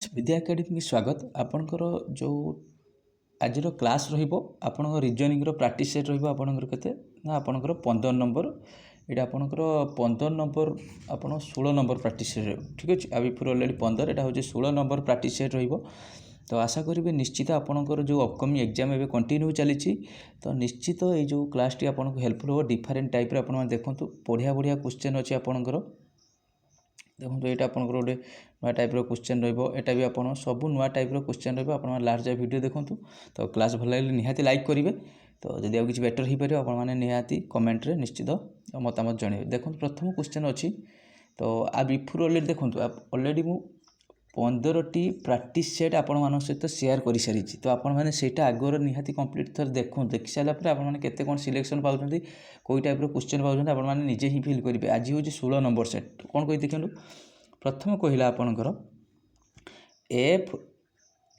विद्या academy स्वागत आपणकर जो आज क्लास रहा रिजनिंग प्रैक्टिस सेट रहा आपणकर 15 नंबर यहाँ आपणकर 15 नंबर आप 16 नंबर प्रैक्टिस सेट ठीक अच्छे आ बिफोर अलरेडी 15 यहाँ हूँ 16 नंबर प्रैक्टिस सेट तो आशा करेंगे निश्चित आपणकर जो अपकमिंग एग्जाम एवं कंटिन्यू चली तो निश्चित ये जो क्लास टी आपको हेल्पफुल हो डिफरेंट टाइप आप देखो बढ़िया बढ़िया क्वेश्चन अच्छे आपणकर देखो यहाँ आपंकर गोटे नुआ टाइप क्वेश्चन रहा भी आप सब नुआ टाइप क्वेश्चन रहा लास्ट जाए वीडियो देखूँ तो क्लास भल लगे निहाती लाइक करेंगे तो जब आगे बेटर हो पारे आपने निहाती कमेंट रे निश्चित मतामत जनइबे देखो प्रथम क्वेश्चन अच्छी तो आ बिफोर अलरेडी देखो अलरेडी मु 15टी प्रैक्टिस सेट आपण मान सहित शेयर कर सारी तो आपने सेटा आगर निहाती कंप्लीट थर देखी सारापर आपने केते कौन सिलेक्शन पाँच कोई टाइप क्वेश्चन पाँच आपने निजे ही फिल करेंगे आज हूँ 16 नंबर सेट कौन कही देखो प्रथम कहला आपणकर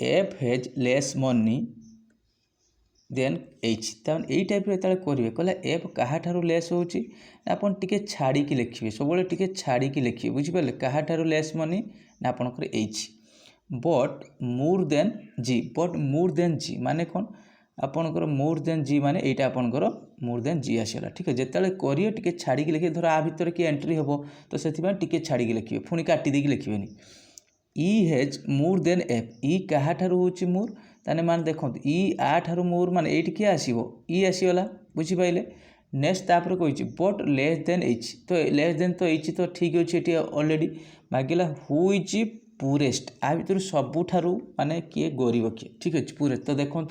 F has less money than H तमें यही टाइप जो करेंगे कहला एफ क्या लेस होची आपन टिके छाड़ी लिखिए सब टिके छाड़ी लिखिए बुझिपारे क्या लेस मनी ना आपनकर एच बट मोर देन जी माने कौन आपनकर मोर देन जी माने यहाँ आपनकर मोर देन जी आसला ठीक है जिते करिए टिके छाड़ी लिखिए धर आ भितर किए एंट्री हम तो से टिके छाड़ी लिखिए पुणी काटी देकी लिखिए E has more than F ई क्या हूँ मोर ताने मान देखो ई आ ठारू मोर मान ये किए आसो ई आसीगला बुझिपारे नेक्स्ट तापर कही बट लेस देन एच तो लेस देन तो एच तो ठीक अच्छे ये अलरेडी मागिला हु इज पुरेस्ट आ भर सबुठारू माने किए गरीब किए ठीक अच्छे पुरेस्ट तो देखूँ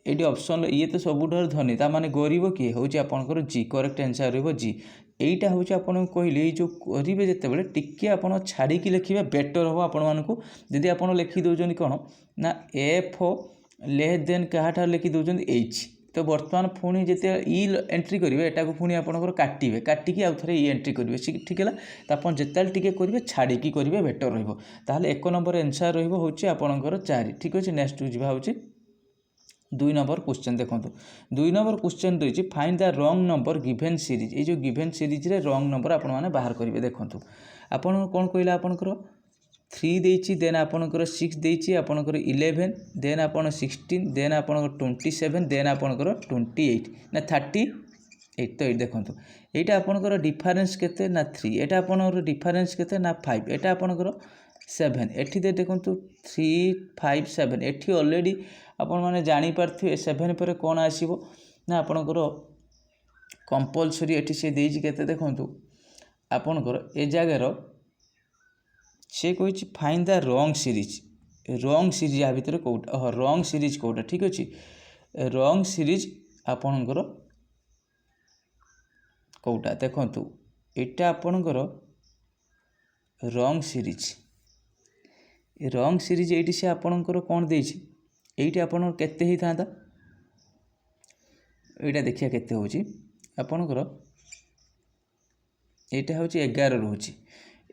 ये ऑप्शन ये तो सबुठार धनी ताने गरीब किए हूँ आपंकर जी करेक्ट आंसर रही जी यहीटा हूँ आपको कहली ये जो करेंगे जिते टिके आप छाड़ी लिखे बेटर हम आपको जदि आप लिखी दौरान कौन ना एफ लेस देन क्या लिखी दौरान एच तो बर्तमान पुणी जिते ई एंट्री करेंगे एटा को पुणी आपंकर काटे काटिकी आउ थे ई एंट्री करेंगे ठीक है तो आप जिते टिके करेंगे छाड़ी करेंगे बेटर रहा एक नंबर आंसर रोचे आपंकर 4 ठीक अच्छे नेक्स्ट जा हूँ 2 नंबर क्वेश्चन देखो 2 नंबर क्वेश्चन रही find the wrong number given series ये जो गिवेन सीरीज रे रॉन्ग नंबर आपण मैंने बाहर करेंगे देखो आपन कौन कहला आपनकर 3 देछि देन आपनकर 6 देछि आपनकर 11 देन आपन 16 देन आपनकर 27 देन आपनकर 28 ना 38 तो ये देखो यहाँ आपनकर डिफरेंस केते ना 3 एटा आपनकर डिफरेंस केते ना 5 एटा आपनकर 7 एठी दे देखो 3 5 7 एठी ऑलरेडी आपण मैंने जापारे 7 पर कौन आसो ना आपणकर कंपलसरी एटी सी देती के देखूँ आपणकर ए जगार सी कही फाइन द रॉन्ग सीरीज या भितर कौटा रॉन्ग सीरीज कौटा ठीक अच्छे रॉन्ग सीरीज आपणकर कौटा देखूँ यहाँ आपणकर रॉन्ग सीरीज ये सी आपणकर कौन देछि यही आप केते ही था यहाँ देखिए केते होची आपणकर यहाँ हूँ 11 रोचे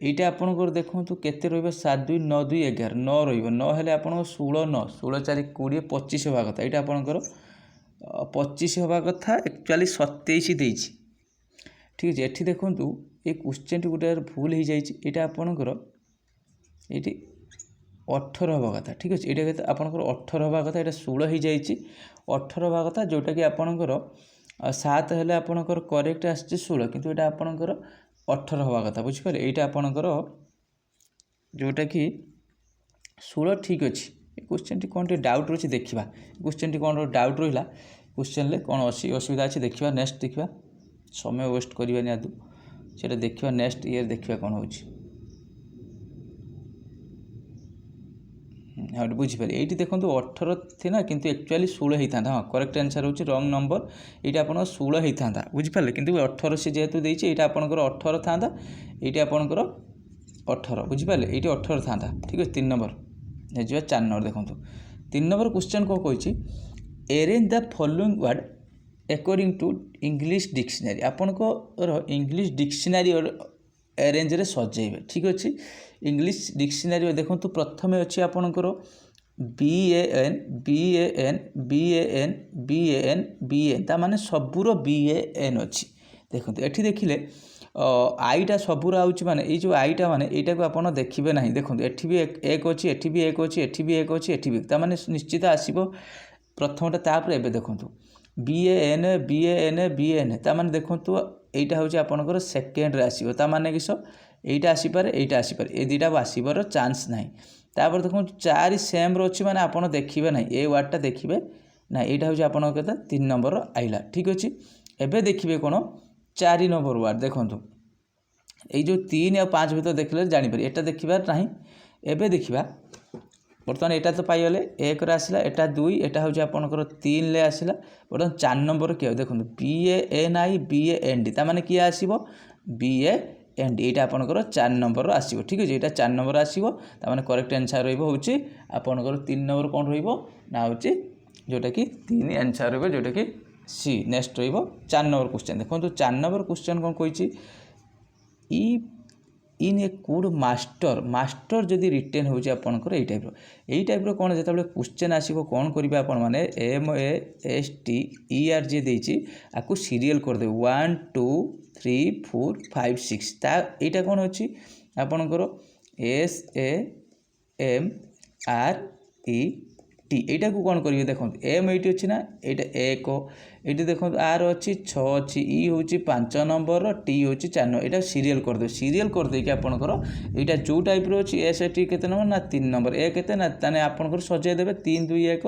यहाँ आपणकर देखो केते रहा 7 2 9 2 11 9 रहा हेल्ले आप 16 9 16 4 20 25 हवा कथा यहाँ आपणकर 25 हवा कथा एक्चुअली 27 देछि ठीक है ये देखूँ ये क्वेश्चन टी गोटे भूल हो जाए आपणकर ये 18 हवा कथा ठीक अच्छे ये आपंकर 18 हवा कथा यहाँ 16 हो जाए 18 हवा कथा जोटा कि आपंकर 7 हेल्ले आपंकर करेक्ट आसছে 16 किंतु यहाँ आपंकर 18 हवा कथा बुझिपारे यहाँ आपंकर जोटा कि 16 ठीक अच्छे क्वेश्चन टी कौन डाउट रही देखा क्वेश्चन टी कौन डाउट रहा क्वेश्चन कौन असुविधा अच्छे देखा नेक्स्ट देखा समय वेस्ट करवानी आदि से देखा नेक्स्ट ईयर देखा कौन हो हाँ बुझीपारे ये देखो 18 थी ना किंतु एक्चुअली 16 होता हाँ करेक्ट आंसर हूँ रॉन्ग नंबर ये आप 16 होता बुझीपारे किंतु 18 से जेहेतु देती यहाँ आपंकर 18 था ये आपंकर 18 बुझीपारे ये 18 था ठीक है 3 नंबर जा 4 नंबर देखो 3 नंबर क्वेश्चन कौन कही arrange the following word according to English dictionary आपंकर इंग्लिश डिक्शनरी अरेंज रे सजेबे ठीक अच्छे इंग्लिश डिक्शनरी देखो प्रथम अच्छी आपणकर BAN BAN BAN BAN BAN ता माने सबूर BAN अच्छी देखो ये देखिले आईटा सबूर आउची माने ये जो आईटा माने यहाँ को आप देखिए ना देखो एठी भी एक अच्छी एठी भी एक अच्छी एठी भी एक अच्छी एठी भी तार माने निश्चित आसो प्रथमटा तापर एबे देखो BAN तार माने देखो यहाँ हूँ आपंकर सेकेंड आसो ता माने किस यहीटा आसीपारे यहीटा आसीपारे ये दुटा आसबार चान्स ना तापर देखो 4 सेम अच्छी माने आप देखिए ना ए वार्डटा देखिए ना यहाँ हूँ आप 3 नंबर आइला ठीक अच्छे एबे देखिए कौन 4 नंबर वार्ड देखो ये जो 3 और 5 भर देखले जापर यहाँ देखबार ना एबे देखा बर्तमान यहाँ तो पाइले 1 आसला एटा 2 एटा हूँ आपंकर 3 ले आसला बर्तमान 4 नंबर किए देखो BANI BAND तार माने किए आसो BAND यहाँ आपंकर 4 नंबर आसो ठीक है यहाँ 4 नंबर आसो तार माने करेक्ट आंसर रही आपंकर 3 नंबर कौन रहा हूँ जोटा कि 3 आंसर रोटा कि सी नेक्स्ट रही 4 नंबर क्वेश्चन देखो 4 नंबर क्वेश्चन कौन कही इन ए कोड मास्टर जदि रिटेन होची आपनकर एई टाइप रो कौन जो क्वेश्चन आसो कौन करेंगे आपण मैंने MASTER जी देची आपको सीरियल करदे 1 2 3 4 5 6 ता एटा कौन अच्छी आपनकर SAMRET यहाँ को कौन करेंगे देखो एम ये अच्छी ना यहाँ 1 ये देखो आर अच्छी 6 अच्छी ई हूँ 5 नंबर टी हूँ 4 नंबर यहाँ सीरियल करदे सीरियल करदे कि आपंकर यहाँ जो टाइप अच्छी एस टी के नंबर ना 3 नंबर ए के ना ताने आपंकर सजाईदेवे 3 2 1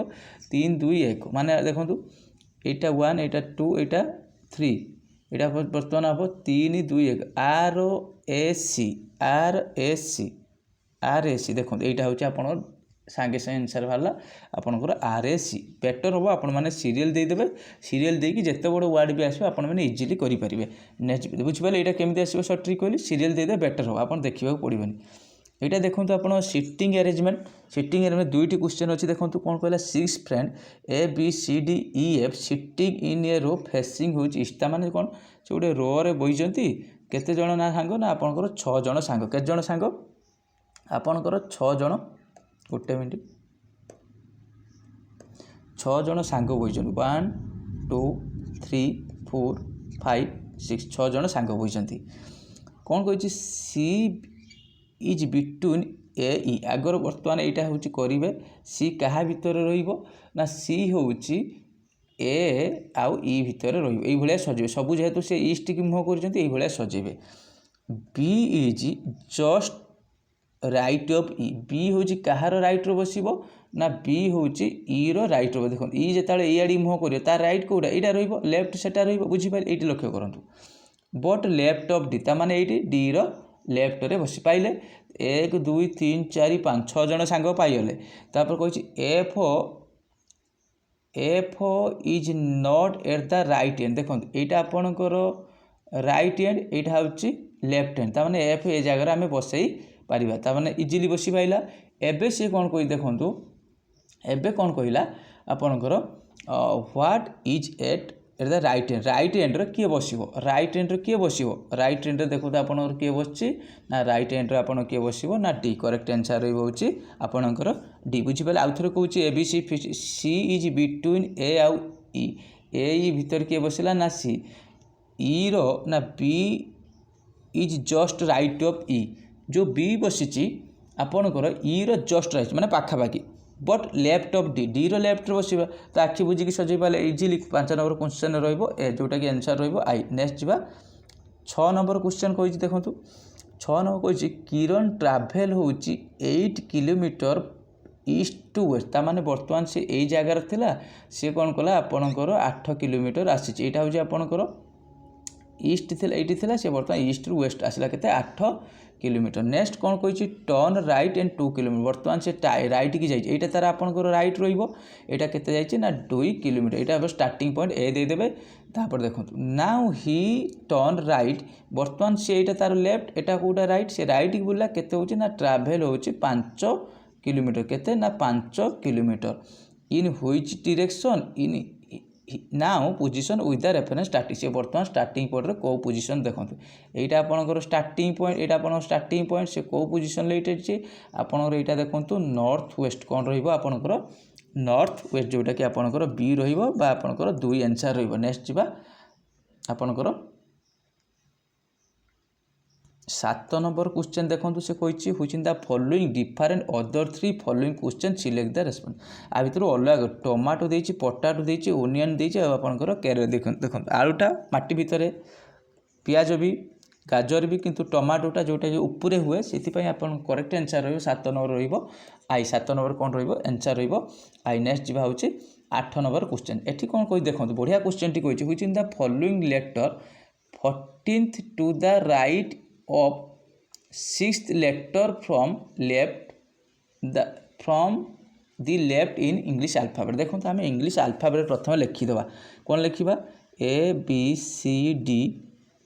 3 2 1 माने देखो यहाँ 1 यहाँ 2 यहाँ 3 यहाँ बर्तमान हम 3 2 1 RAC देखो यहाँ हूँ आप सांगे सांगे आंसर बाहर आपंकर RAC बेटर हम आपण मैंने सीरियल देदेवे सीरियल देकी जिते बड़ वार्ड भी आसो आप इजिली करेंगे नेक्स्ट बुझिपारे यहाँ केमी आसो सर्ट ट्रिक कहली सीरियल देदे बेटर हम आप देखा पड़ोनी यहाँ देखो आप सीटिंग अरेंजमेंट दुईटी क्वेश्चन अच्छी देखो कौन कहला 6 friend ABCDEF sitting in a row facing हूँ ईस्ट माने कौन से गोटे रो बईचंती केते जण ना सांग ना आपंकर 6 जण सांग केते जण सांग आपंकर 6 जण गोटे मिनट 6 जण सांग बईचंती 1 2 3 4 5 6 6 जण सांग बईचंती कौन कही सी इज बिटवीन ए आगर बर्तमान यहाँ हूँ करेंगे सी क्या भितर रहा सी हूँ ए आउ ई भितर रहा सजेबे सब जेहेतु से ईस्ट की मुँह कर सजेबे B is just right of E B हूँ कहार राइट रो बसब ना बी हूँ ई रो राइट रो देखो ई जिते इाड़ी मुँह कर तार राइट कौटा यहाँ रहा लेफ्ट सेटा बुझीपारे ये लक्ष्य करूँ बट लेफ्ट ऑफ डी तार ये डी रो लेफ्ट रे बसी पाइले 1 2 3 4 5 6 जण सांग पाइले तापर कही F is not at the right and देखो यहाँ आपणकर राइट एंड यहाँ हूँ लेफ्ट हैंड तार एफ ए जगह आम बसई पारिबा तार माने इजिली बसी पाइला एबे से कौन कही देखो एबे कौन कहला आपणकर what is at the right and किए बसो राइट एंड किए बसो राइट एंड देखो आपंकर किए बस ना राइट एंड आप किए बसो ना डी करेक्ट आंसर रही आपणकर डी बुझीपारे आउ थे कहूँ ABC सी इज बिटवीन ए आउ ई भितर किए बसला ना सी ई रो ना B is just right of E जो बी बसी आपणकर ई रो जस्ट राइट माने पाखापाखि but left of D D row left बसवा तो आखि बुझिकी सजै पाले इजिली 5 नंबर क्वेश्चन रहिबो ए जोटा कि आंसर रहिबो आई नेक्स्ट जीवा 6 नंबर क्वेश्चन कहि देखंतु 6 नंबर कहि किरण ट्रैवल होउची 8 किलोमीटर ईस्ट टू वेस्ट ता माने वर्तमान से एई जगह थिला से कोन कला आपणकर 8 किलोमीटर आसी एटा होउची आपणकर ईस्ट थिला एटी थिला से वर्तमान ईस्ट टू वेस्ट आसला केते 8 किलोमीटर नेक्स्ट कौन कही टर्न राइट एंड 2 किलोमीटर वर्तमान से राइट की जाइए यहाँ तार आपंकर राइट रहा केते जाइए ना 2 किलोमीटर यहाँ स्टार्टिंग पॉइंट ए देदेवे तापर देखो नाउ ही टर्न राइट वर्तमान से यहाँ तार लेफ्ट यहाँ कौटा राइट से राइट की बुला केते होची ना ट्रैवल होची 5 किलोमीटर केते ना 5 kilometre in which direction in now position with the reference starting से बर्तमान स्टार्टिंग पॉइंट कौ पोजिशन देखो यहाँ आपंकर स्टार्टिंग पॉइंट यहाँ आप स्टार्टिंग पॉइंट से कौ पोजिशन लेटे आपंकर यहाँ देखो नॉर्थ वेस्ट कौन रहा नॉर्थ वेस्ट जोटा कि आपंकर बी रहा 2 आंसर रहा नेक्स्ट जी आपंकर 7 नंबर क्वेश्चन देखो से कही हुई in the following different other 3 following question select the response आ भितर अलग टमाटो देछि पोटाटो देछि ओनियन देछि आपनकर कैरेट देखो आलूटा माटी भितर पियाज भी गाजर भी किंतु टमाटोटा जोटा जो ऊपर हुए से आपन करेक्ट आंसर रही 7 नंबर रही 7 नंबर कौन रही आंसर रही नेक्स्ट जी हूँ 8 नंबर क्वेश्चन एठी कौन कही देखो बढ़िया क्वेश्चन टी कही हुई in the following letter 14th to the right of 6th letter from the left in English alphabet देखो आम इंग्लिश अल्फाबेट प्रथम लिखिदेवा कौन लिखा A B C D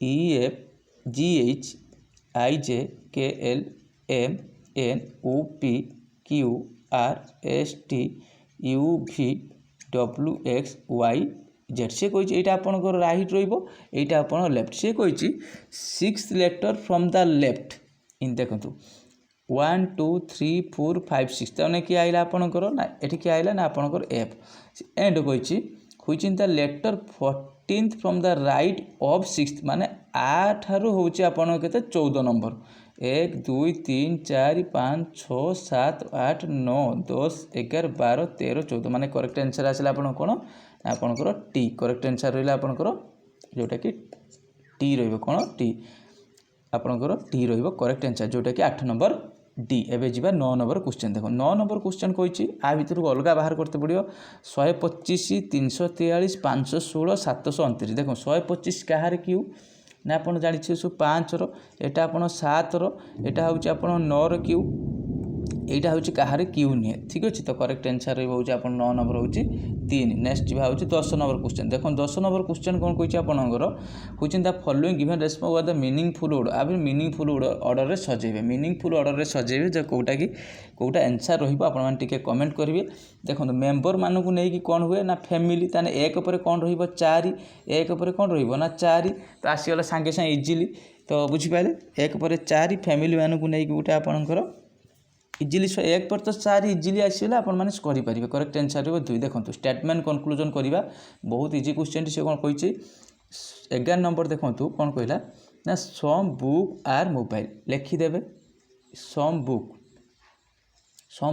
E F G H I J K L M N O P Q R S T U V W X Y Z से कही यहाँ आपंकर राइट रहीटा आप लेफ्ट से कही 6th letter from the left in देखो 1 2 3 4 5 6 तमें किए आइला आपंकर ना ये किए आइला ना आपंकर एफ एंड कही हुई in the letter 14th from the right of 6th माने आठार हूँ आपन के 14 नंबर 1 2 3 4 5 6 7 8 9 10 11 12 13 14 माने करेक्ट आंसर आसला आपन कौन आपनकर टी करेक्ट आंसर रहा आपनकर जोटा कि टी रौन टी आपनकर टी करेक्ट आंसर जोटा कि 8 नंबर डी एवं जी 9 नंबर क्वेश्चन देखो 9 नंबर क्वेश्चन कही आ भितर अलग बाहर करते पड़ो 125 343 516 729 देखो 125 कहार क्यू ना आप जानी सब 5 एटा आप 7 एटा हूँ आप 9 क्यू यहाँ हूँ कहार क्यू नुहे ठीक अच्छे तो करेक्ट आंसर रोज आप 9 नंबर हूँ 3 नेक्स्ट जी हूँ 10 नंबर क्वेश्चन देखो 10 नंबर क्वेश्चन कौन कही आपंकर हूँ the following given response were the meaningful order आप मीनिंगफुल ऑर्डर में सजेबे मीनिंगफुल ऑर्डर में सजेबे जो कौटा कि कौटा आंसर रही कमेंट करेंगे देखो मेम्बर मानक नहीं कौन हुए ना फैमिली ताने एक पर कौन रही एक पर कौन रहा 4 तो आसीगला सांगे सांगे इजिली तो बुझीपारे एक पर 4 फैमिली मानक नहीं गोटे आपंकर इजिली 1 पर तो 4 इजिली आसला आप करेंगे करेक्ट आंसर रहा 2 देखो स्टेटमेंट कनक्लूजन करवा बहुत इजी क्वेश्चन से कौन कही 11 नंबर देखो कौन कहला ना सम बुक आर मोबाइल लिखिदेवे सम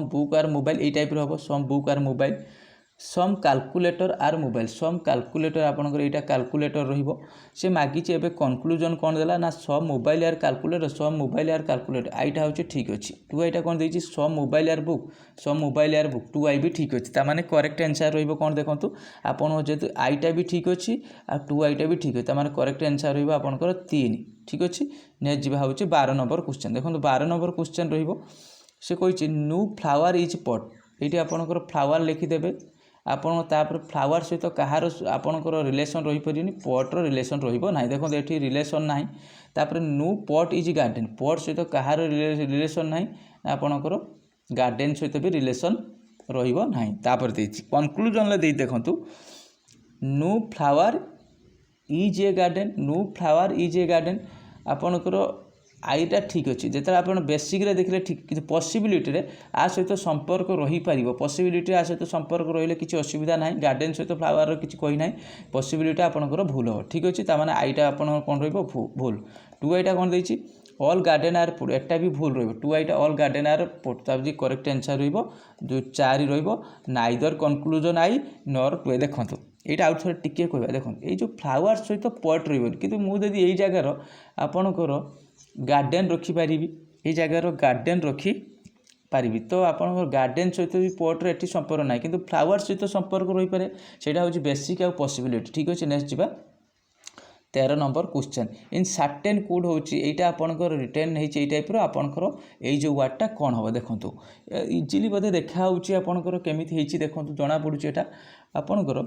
बुक आर मोबाइल यही टाइप हम some book are mobile some calculator are mobile some calculator आपंकर यहाँ कैलकुलेटर रे मागिचे एवं कनक्लूजन कौन देला ना some mobile are calculator some mobile are calculator आईटा हूँ ठीक अच्छे 2 आईटा कौन देती some mobile are book some mobile are book 2 आई भी ठीक अच्छे ताने करेक्ट आंसर रहा देखो आपन जेहतु आईटा भी ठीक अच्छे आ 2 आईटा भी ठीक अच्छे ताने करेक्ट आंसर रहा आपंकर 3 ठीक अच्छे नेक्स्ट जी हूँ 12 नंबर क्वेश्चन देखो 12 नंबर क्वेश्चन से कही न्यू फ्लावर इज पट ये आपंकर फ्लावर लिखिदेवे आपन तापर फ्लावर सहित कहार आपनकर रिलेशन रही परिनी पट्र रिलेशन रही देखो ये रिलेशन ना तापर न्यू पट इज गार्डन पट सहित कहार रिलेशन ना आपनकर गार्डन सहित भी रिलेशन रही कनक्लूजन देखु new flower is a garden new flower is a garden आपनकर आईटा ठीक अच्छे जिते आप बेसिक देखले ठीक कि पॉसिबिलिटी रे आ सहित संपर्क रही पार पॉसिबिलिटी आ सहित संपर्क रही किसी असुविधा ना गार्डन सहित फ्लावर किसी कही ना पॉसिबिलिटी आपंकर भूल हो ठीक अच्छे ताने आईटा आप कौन भूल 2 आईटा कौन देती ऑल गार्डन आर पुट एटा भी भूल रो 2 आईटा ऑल गार्डन आर पुट तब करेक्ट आंसर रो 4 नाइदर कनक्लूजन आई नर 2 देखो यहाँ आउ थे टिके कह देखो ये जो फ्लावर सहित पट रही कि मुझे यही जगार आपणकर गार्डन रखिपारि ये जगार गार्डन रखी पारि तो आप गार्डन सहित भी पट्रे ये संपर्क ना कि फ्लावर सहित संपर्क रही पारे से हूँ बेसिक आ पॉसिबिलिटी ठीक अच्छे नेक्स्ट जा 13 number question in certain code हूँ यहाँ आपंकर रिटर्न होई टाइप आपंकर यो वार्डटा कौन हम देखो इजिली बोधे देखा आपंकर केमी देखो जना पड़ू यहाँ आपंकर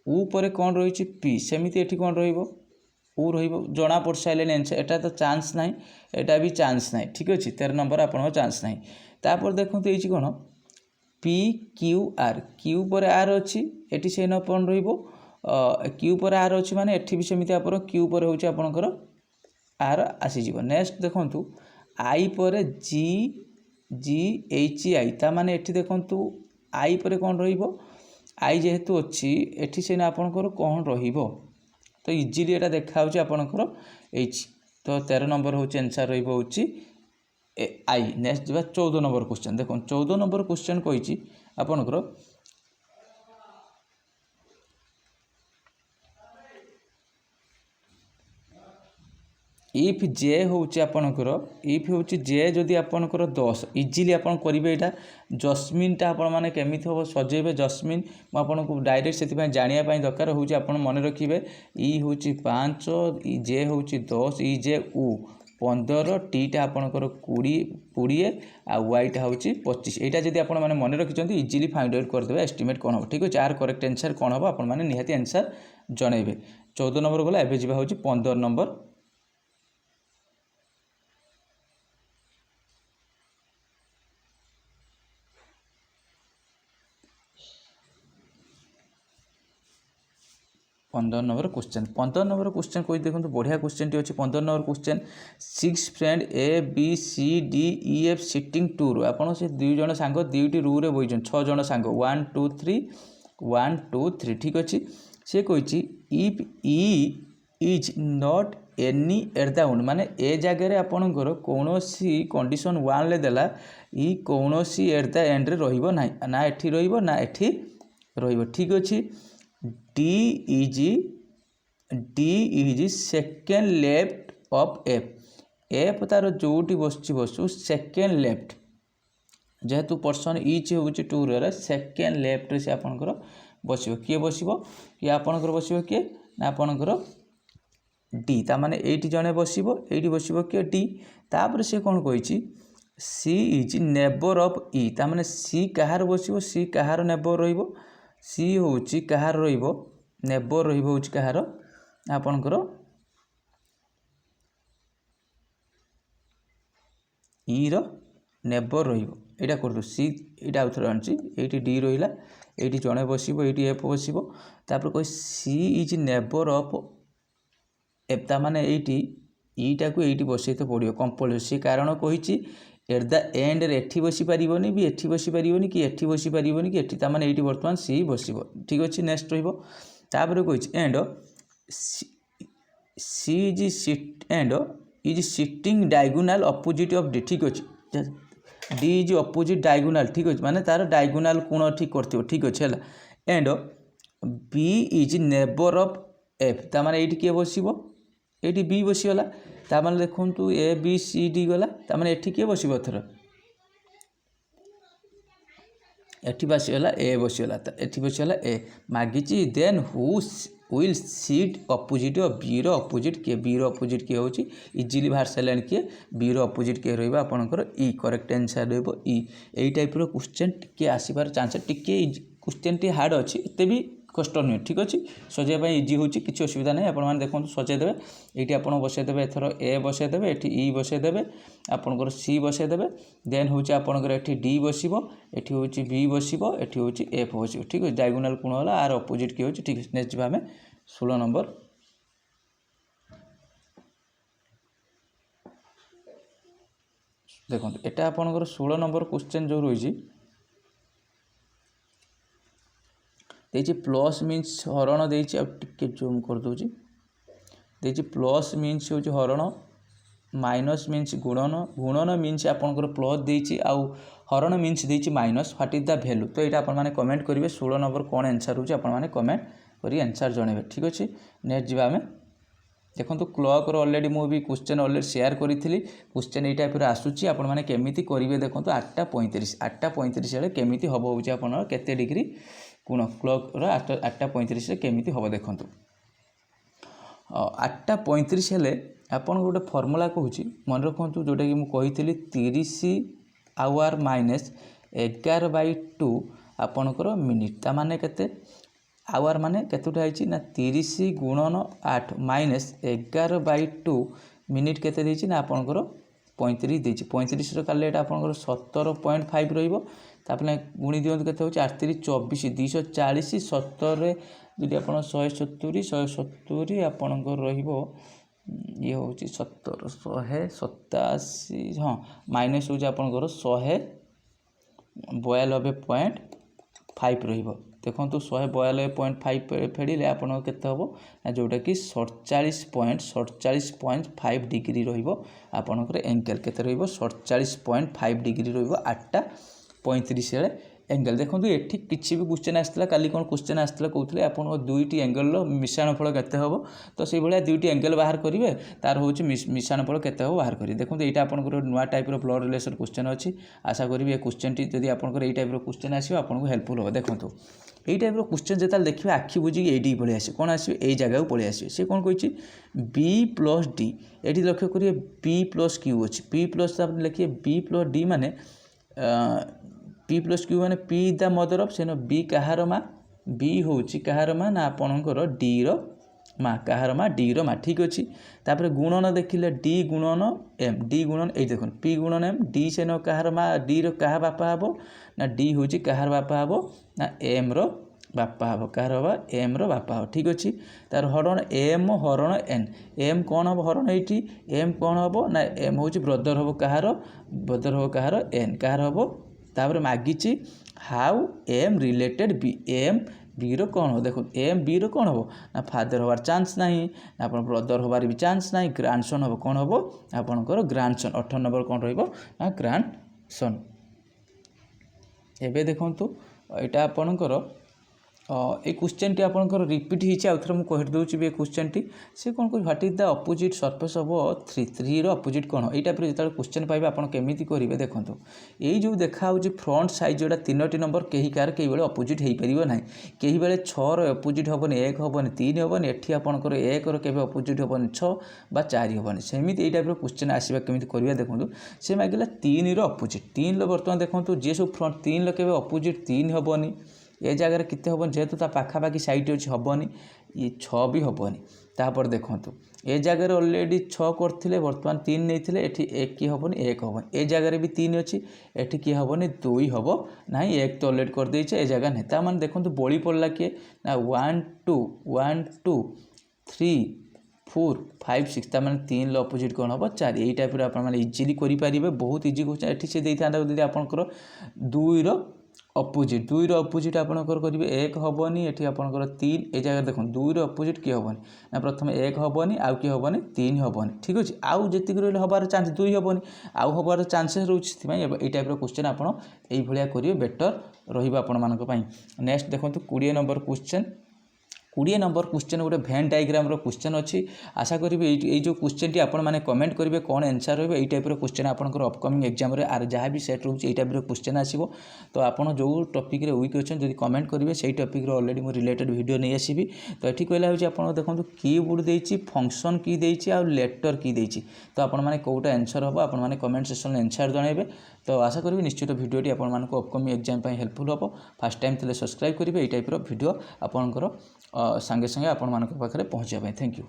ऊ पर कौन रही पी सेमती ये कौन रू जना पड़ सारे आंसर एटा तो चांस ना एटा भी चांस ना ठीक अच्छे 13 नंबर आप चांस ना तापर देखो ये कौन पी क्यू पर आर अच्छी एटी से कौन क्यू पर आर अच्छी माने एटी भी सेमती आप क्यू पर हूँ आपंकर आर आसीज नेक्स्ट देखु आई पर जी जी एच आई ताने एटी देखु आई पर कौन आई जेहेतु अच्छी एटी से आपंकर कौन तो इजिली यहाँ देखा आपंकर एच तो 13 नंबर हूँ आंसर रही आई। नेक्स्ट जा 14 नंबर क्वेश्चन। देखो 14 नंबर क्वेश्चन कही आपणकर इफ जे हूँ आपणकर इफ हूँ जे जदि आपणकर 10 इजिली आप करेंगे यहाँ जस्मिनटा आपण मैंने केमी हम सजेबे जस्मिन मुझे डायरेक्ट से जानापी दरकार हूँ आप मन रखिए इ हूँ 5 जे हूँ 10 इ जे उ 15 टीटा आपणकर 20 आ वाईटा हूँ 25 यहाँ जब आप मन रखिंट इजिली फाइंड आउट करदे एस्टिमेट कौन हम ठीक अच्छे आर करेक्ट आंसर कौन हम आप निहाती आंसर जनइबे। 14 नंबर गला एवं जा हूँ 15 नंबर। पंद्रह नंबर क्वेश्चन कोई देखो बढ़िया क्वेश्चन टी अच्छे 15 number question 6 friend A B C D E F sitting टूर आपड़ से 2 जन सांग 2टी रूरे बहीचन 6 जन सांग 1 2 3 1 2 3 ठीक अच्छे सी कही if E is not any at the end माने ए जगह आपणकर कौन सी कंडीशन 1 ले देला ई कौन सी एट द एंड रे रहिबो ना एठी रहिबो ना एठी रहिबो ठीक अच्छे D is second left of F तार जोटी बसु सेकेंड लेफ्ट जेहेतु पर्सन इच हूँ टूर सेकेंड लेफ्ट से आपणकर बस किए बस किए आपणकर बस किए ना आपणकर डी ताने ये जड़े बसि बस किए डी तापर सी कौन कही सी इज नेबर ऑफ ई ताने सी कहार बस सी कहार नेबर रहिबो सी हूँ कहार नेबर रही कहार आपणकर ई नेबर रहा कर सी यहाँ आउ थे आनी ये डी रहा ये जड़े बस ये एफ बस कह सी इज नेबर ऑफ एफ ताने ईटा को ये बसई तो पड़ो कंपलसरी सी कारण कही एट द एंड एठी बसी पारिबोनी भी एठी बसी पारिबोनी कि एठी बसी पारिबोनी कि एठी तामाने एठी वर्तमान सी बसिबो ठीक अछि। नेक्स्ट रहिबो तापर कहिछि and C is sit and is sitting diagonal opposite of D ठीक अछि डी इज अपोजिट डायगोनल ठीक अछि माने तार डायगोनल कोण ठीक करथिबो ठीक अछि हला and B is neighbour of F तामाने एठी के बसिबो एठी बी बसिगला तामाने देखंतु ए बी सी डी गला तामाने एठी के बसिबो थर एठी बसिगला ए बसिगला एठी बसिगला ए मागिची then who will seat opposite of B row opposite के बी रो अपोजिट के होची इजीली बाहर साइलेंट के बी रो अपोजिट के रहइबा आपनकर ई करेक्ट आंसर रहइबो ई एई टाइप रो क्वेश्चन टिके आसीबार चांस टिके क्वेश्चन टी हार्ड अछि एते भी कष्ट नुहे ठीक अच्छे सजाइबा इजी होची किसी असुविधा नहीं आपण मैंने देखो सजाइदेवे ये आप बसईदेवे एथर ए बसईदेवे ये ई बसईदेवे आपंकर सी बसईदेवे देन हूँ आपंकर ये डी बस एटी हूँ बी बस एटी हूँ एफ बस ठीक है डायगोनल कोण है आर अपोजिट किए ठीक है। नेक्स्ट आम 16 नंबर देखो यहाँ आपंकर 16 नंबर क्वेश्चन जो रही देखिए प्लस मीन्स हरण देती टे जूम कर दूसरी देखिए प्लस मीन्स हूँ हरण माइनस मीन्स गुणन गुणन मीन्स आपंकर प्लस देती आउ हरण मीन्स देती minus what is the value तो यहाँ आपने कमेंट करेंगे 16 नंबर कौन आंसर होची आपने कमेंट कर आंसर जनइबे ठीक अच्छे। नेक्स्ट जी आम देखो क्लॉक ऑलरेडी मुझे क्वेश्चन ऑलरेडी शेयर करी क्वेश्चन ये टाइप आसूची आपने केमी करेंगे देखो 8:35 बेले केमी हम हो केते डिग्री कोण क्लॉक 8:35 केमी हम देखु 8:35 हेले आपन गोटे फर्मूला कहूँ मन रखु जोटा कि मुझे 30 आवर माइनस 11/2 आपणकर मिनिट ता माने केते आवर माने केतुटा है ना 30 गुणन 8 माइनस 11/2 मिनिट केते देछि ना आपणकर 35 देछि 35 रो काले एटा आपणकर 17.5 रहिबो तापने गुणी दियंतु केते होछि 8 3 24 240 70 जदि आपण 170 आपणकर रहिबो ये होछि 70 187 हाँ माइनस होछि आपणकर 192.5 रहिबो देखो 142.5 फेड़े आप के जोटा कि 47.5 डिग्री रपर एंगल के 47.5 डिग्री रा 8:35 एंगल। देखो ये किसी भी क्वेश्चन आसाला काली कौन क्वेश्चन आसाला कहते आप दुईटी एंगल मिश्रणफल केते हम तो से भाया दुईटी एंगल बाहर करेंगे तार हूँ मिश्रणफल केते हम बाहर करेंगे। देखो यहाँ आपंकर नुआ टाइप ब्लड रिलेशन क्वेश्चन अच्छी आशा करी ये क्वेश्चन टी जब आप टाइप क्वेश्चन आसो आपको हेल्पफुल हो। देखो यही टाइप क्वेश्चन जो देखिए आखि बुझी ये पलि आस कौन आसो यही जगह को पलि आसो सी कौन कही B+D ये लक्ष्य करिए P+Q अच्छी P+ लिखिए B+D माने P+Q माने P द मदर ऑफ सेनो B कहार माँ B हूँ कहार माँ ना आपणकर D रो माँ कहार माँ D रो माँ ठीक अच्छे। तापर गुणन देखिले D गुणन M D गुणन ये देख P गुणन M D सेनो कहार माँ D रो कहा बापा हे ना D हूँ कहार बापा हे ना M रो बापा हे कहार हवा M रो बापा हे ठीक अच्छे। तार हरण M हरण N M कौन हम हरण ये M कौन हम ना M हूँ ब्रदर हम कहार N कहार हम तापर मागिची how M related B M B रो कौन हो देखो एम बी रो कौन हो ना फादर होवार चांस नहीं ना आप ब्रदर होवार भी चांस नहीं ग्रांडसन हम कौन हम आपणकर ग्रांडसन 18 नंबर कौन रहा ग्रांडसन। एबे देखो यहाँ आपणकर ये क्वेश्चन टी आपंकर रिपीट होती आउ थे मुझे कहीदे ये क्वेश्चन टी सी कौन कह what is the opposite surface of 3 row opposite कौन यही टाइप जो क्वेश्चन पाइबे आप केमी करेंगे। देखो यही जो देखा फ्रंट साइज जोटा 3टी नंबर कहीं कार कई बेले अपोजिट हो पार ना कहीं बेले 6 अपोजिट हेनी 1 हेनी 3 हेनी एटी आपंकर 1 के अपोजिट हेनी 6 बा 4 हेनी सेमती यही टाइप क्वेश्चन आसवा केमी करेंगे। देखो सी मागिला 3 रो अपोजिट 3 बर्तमान देखो जी सब फ्रंट 3 के अपोजिट 3 हेनी ये जगह केते हेबन जेहेतु ता पाखापाखि साइट अच्छी हेनी ये 6 भी हेनी। तापर देखो ये जगह ऑलरेडी 6 करते बर्तमान 3 नहीं एठी 1 की हेनी 1 हेनी ये जगह भी 3 अच्छी एठी की हेनी 2 हम ना 1 तो ऑलरेडी कर देचे ए जगह नहीं तार देखो बड़ी पड़ला किए ना 1 2 3 4 5 6 तार 3 अपोजिट कौन हम 4 यही टाइप आप इजिली करेंगे बहुत इजी क्वेश्चन ये से देता यदि आपंकर 2 रो अपोजिट 2 रो अपोजिट आपंकर करेंगे 1 हेनी ये आपंकर 3 ये जगह देखो 2 रो अपोजिट किए हेनी ना प्रथम 1 हेनी आउ कि हेनी 3 हेनी ठीक अच्छे आउ जी रही हबार चांस 2 हेनी आउ हबार चांसेस रोचे ये टाइप क्वेश्चन आप करेंगे बेटर रही। नेक्स्ट देखो 20 नंबर क्वेश्चन 20 नंबर क्वेश्चन गोटे भेन डायग्राम क्वेश्चन अच्छी आशा करी ये जो क्वेश्चन टी आपण मैंने कमेंट करेंगे कौन आंसर रही है टाइप क्वेश्चन आपंकर अपकमिंग एग्जाम आर जहाँ भी सेट रोचे टाइप क्वेश्चन आसो तो आपड़ जो टॉपिक रे वीक अच्छे जब कमेंट करेंगे से टॉपिक ऑलरेडी मुझे रिलेटेड वीडियो नहीं आसबि। तो ये कहला आप देखो कीबोर्ड देती फंक्शन की देती आ लेटर की देती तो आपण मैंने कौटा आंसर हम आप कमेंट सेक्शन आंसर जनइबे। तो आशा करी निश्चित भिडियोटी आपको अपकमिंग एग्जाम हेल्पफुल हम फास्ट टाइम थे सब्सक्राइब करेंगे ये टाइप भिडियो आपंकर सांगे सांगे आपण पाखे पहुँचा। Thank you.